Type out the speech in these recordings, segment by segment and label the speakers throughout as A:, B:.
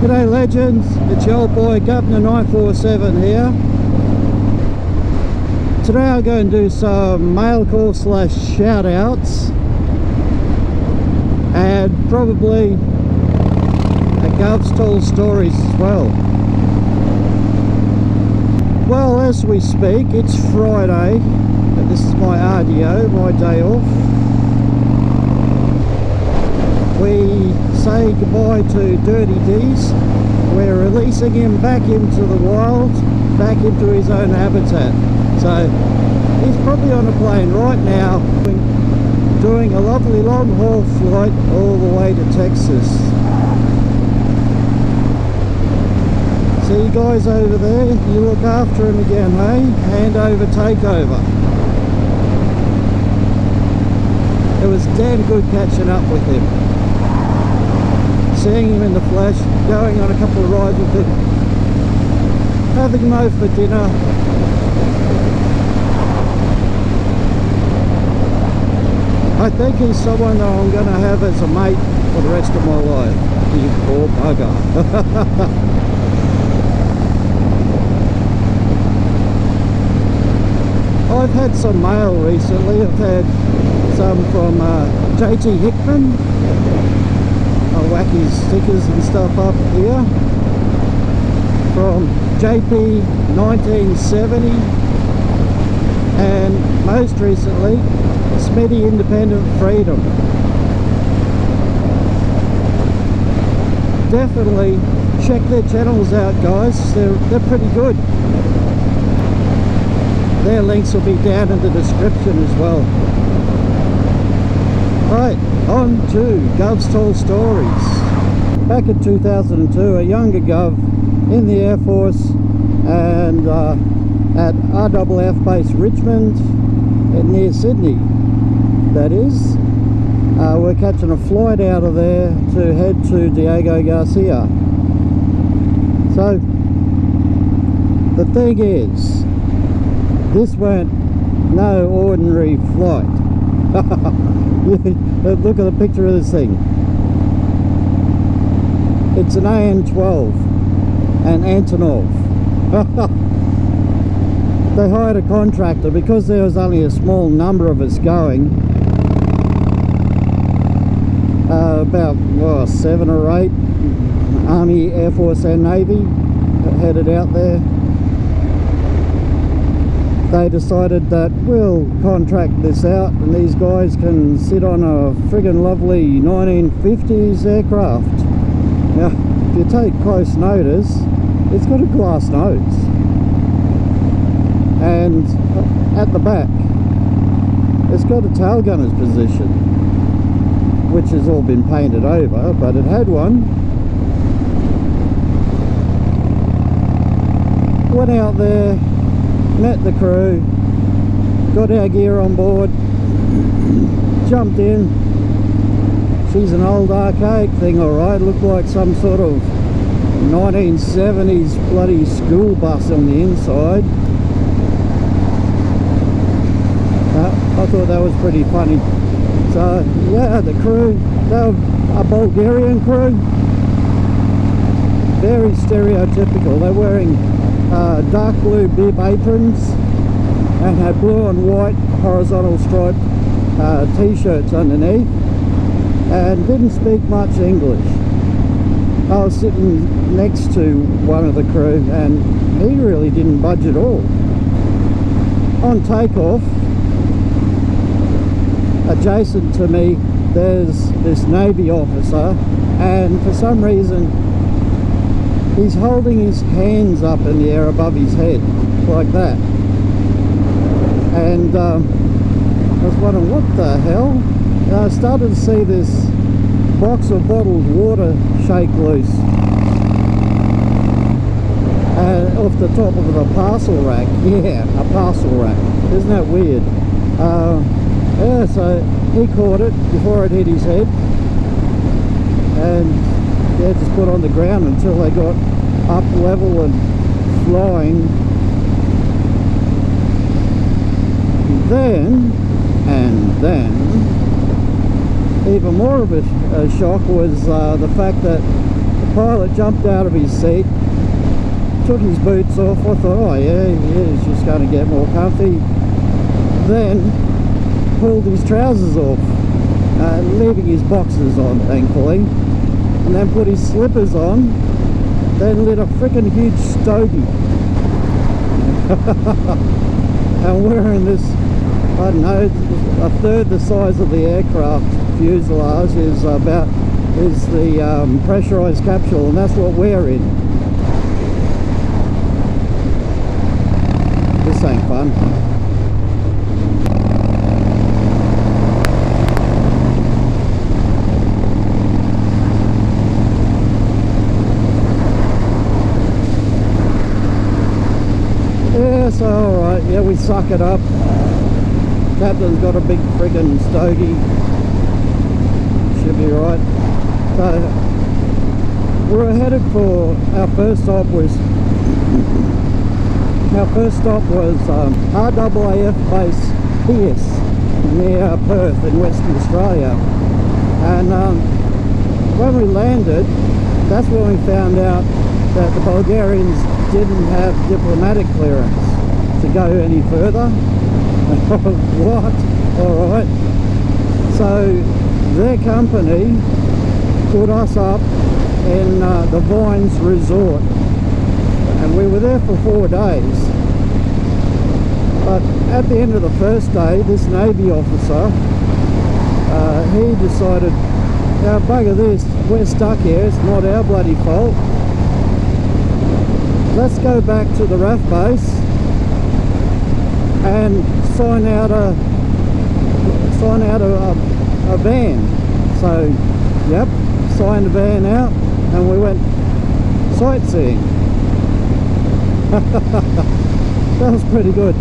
A: G'day legends, it's your old boy Governor 947 here. Today I'm going to do some mail call / shout outs and probably a Gov's Tall Stories as well. Well, as we speak, it's Friday and this is my RDO, my day off. We say goodbye to Dirty D's. We're releasing him back into the wild, back into his own habitat. So he's probably on a plane right now doing a lovely long haul flight all the way to Texas. See you guys over there, you look after him again, hey? Hand over, take over. It was damn good catching up with him. Seeing him in the flesh, going on a couple of rides with him, having him over for dinner. I think he's someone that I'm going to have as a mate for the rest of my life. You poor bugger. I've had some mail recently. I've had some from JT Hickman. I'll whack his stickers and stuff up here. From JP 1970. And most recently, Smitty Independent Freedom. Definitely check their channels out, guys. They're pretty good. Their links will be down in the description as well. Right, on to Gov's Tall Stories. Back in 2002, a younger Gov in the Air Force and at RAAF base Richmond near Sydney, that is. We're catching a flight out of there to head to Diego Garcia. So the thing is, this weren't no ordinary flight. Look at the picture of this thing. It's an AN-12, an Antonov. They hired a contractor because there was only a small number of us going. About 7 or 8 Army, Air Force and Navy headed out there. They decided that we'll contract this out and these guys can sit on a friggin' lovely 1950s aircraft. Now, if you take close notice, it's got a glass nose. And at the back, it's got a tail gunner's position, which has all been painted over, but it had one. Went out there, met the crew, got our gear on board, jumped in. She's an old archaic thing, alright, looked like some sort of 1970s bloody school bus on the inside. I thought that was pretty funny. So yeah, the crew, they were a Bulgarian crew, very stereotypical. They're wearing dark blue bib aprons and had blue and white horizontal striped t-shirts underneath, and didn't speak much English. I was sitting next to one of the crew and he really didn't budge at all. On takeoff, adjacent to me, there's this Navy officer, and for some reason he's holding his hands up in the air above his head like that, and I was wondering what the hell, and I started to see this box of bottled water shake loose off the top of the parcel rack. Yeah, a parcel rack. Isn't that weird? Yeah, so he caught it before it hit his head, and yeah, just put on the ground until they got up level and flying. Then even more of a shock was the fact that pilot jumped out of his seat, took his boots off. I thought, oh yeah, he's just going to get more comfy. Then pulled his trousers off, leaving his boxers on, thankfully, and then put his slippers on, then lit a freaking huge stogie. And we're in this, I don't know, a third the size of the aircraft fuselage is the pressurized capsule, and that's what we're in. This ain't fun. Yeah, so alright, yeah, we suck it up. Captain's got a big friggin' stogie. Should be right. So we're headed for our first stop was RAAF base Pierce near Perth in Western Australia. And when we landed, that's when we found out that the Bulgarians didn't have diplomatic clearance to go any further. What? Alright. So their company put us up in the Vines Resort, and we were there for 4 days. But at the end of the first day, this Navy officer, he decided, now bugger this, we're stuck here, it's not our bloody fault. Let's go back to the RAF base and sign out a van. So yep, signed the van out and we went sightseeing. That was pretty good,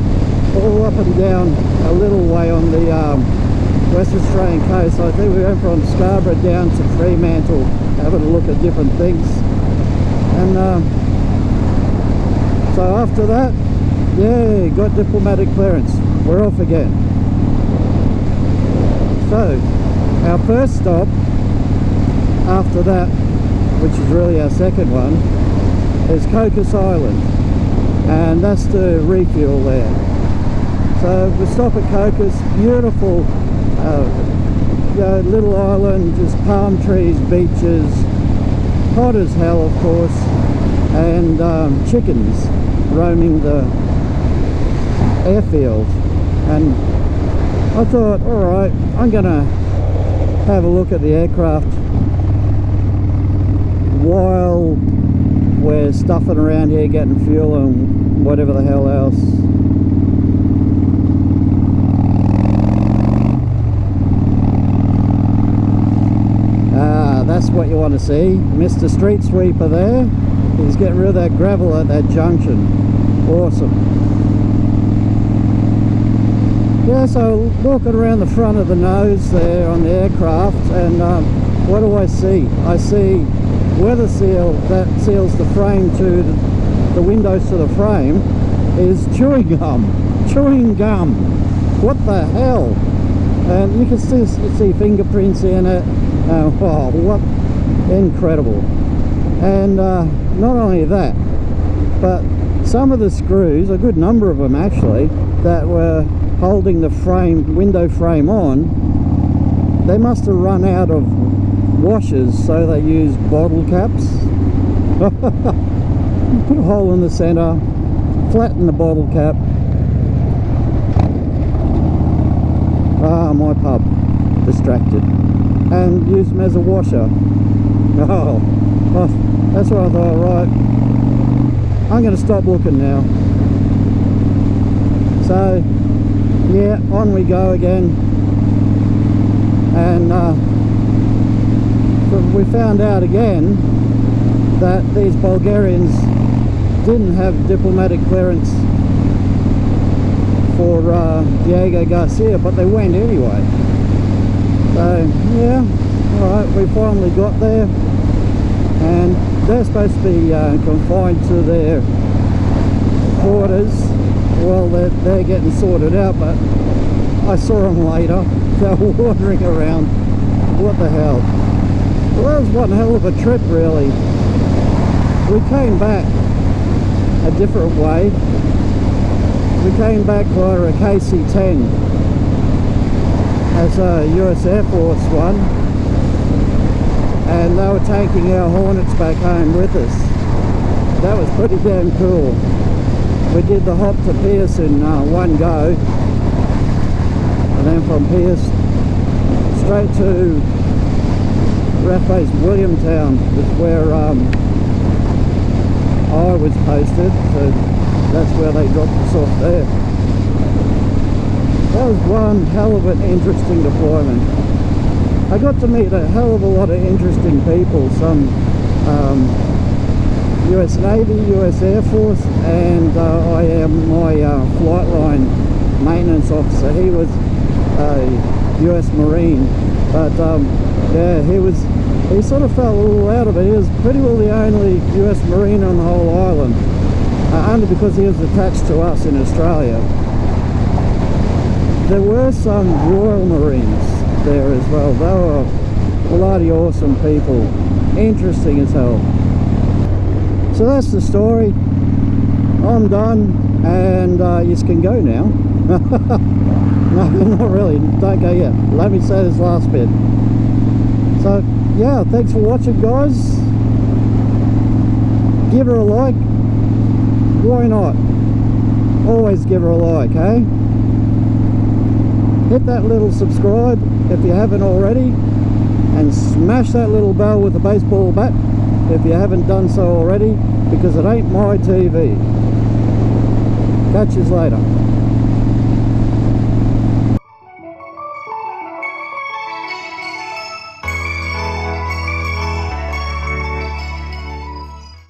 A: all up and down a little way on the West Australian coast. I think we went from Scarborough down to Fremantle, having a look at different things. And so after that, yeah, got diplomatic clearance. We're off again. So our first stop after that, which is really our second one, is Cocos Island, and that's the refuel there. So we stop at Cocos, beautiful little island, just palm trees, beaches, hot as hell of course, and chickens roaming the airfield. And I thought, alright, I'm gonna have a look at the aircraft while we're stuffing around here getting fuel and whatever the hell else. That's what you want to see. Mr. Street Sweeper there, he's getting rid of that gravel at that junction. Awesome. Yeah, so looking around the front of the nose there on the aircraft, and what do I see? I see weather seal that seals the frame to the windows to the frame is chewing gum. Chewing gum. What the hell? And you can see fingerprints in it. Oh, what incredible. And not only that, but some of the screws, a good number of them actually, that were holding the frame, window frame on, they must have run out of washers, so they used bottle caps. Put a hole in the center, flatten the bottle cap. Ah, my pub, distracted, and use them as a washer. Oh, that's what I thought. Right, I'm going to stop looking now. So yeah, on we go again. And we found out again that these Bulgarians didn't have diplomatic clearance for Diego Garcia, but they went anyway. So yeah, alright, we finally got there, and they're supposed to be confined to their quarters. Well, they're getting sorted out, but I saw them later. They were wandering around. What the hell? Well, that was one hell of a trip, really. we came back a different way. We came back via a KC-10 as a US Air Force one, and they were taking our Hornets back home with us. That was pretty damn cool. We did the hop to Pierce in one go, and then from Pierce straight to RAF Base Williamtown is where I was posted, so that's where they dropped us off there. That was one hell of an interesting deployment. I got to meet a hell of a lot of interesting people, some US Navy, US Air Force, and I am my flight line maintenance officer. He was a US Marine, but yeah, he sort of fell a little out of it. He was pretty well the only US Marine on the whole island, only because he was attached to us in Australia. There were some Royal Marines there as well. They were bloody awesome people, interesting as hell. So that's the story. I'm done, and you can go now. No, not really, don't go yet. Let me say this last bit. So yeah, thanks for watching, guys. Give her a like. Why not? Always give her a like, eh? Hit that little subscribe if you haven't already, and smash that little bell with a baseball bat if you haven't done so already, because it ain't my TV. Catch yous later.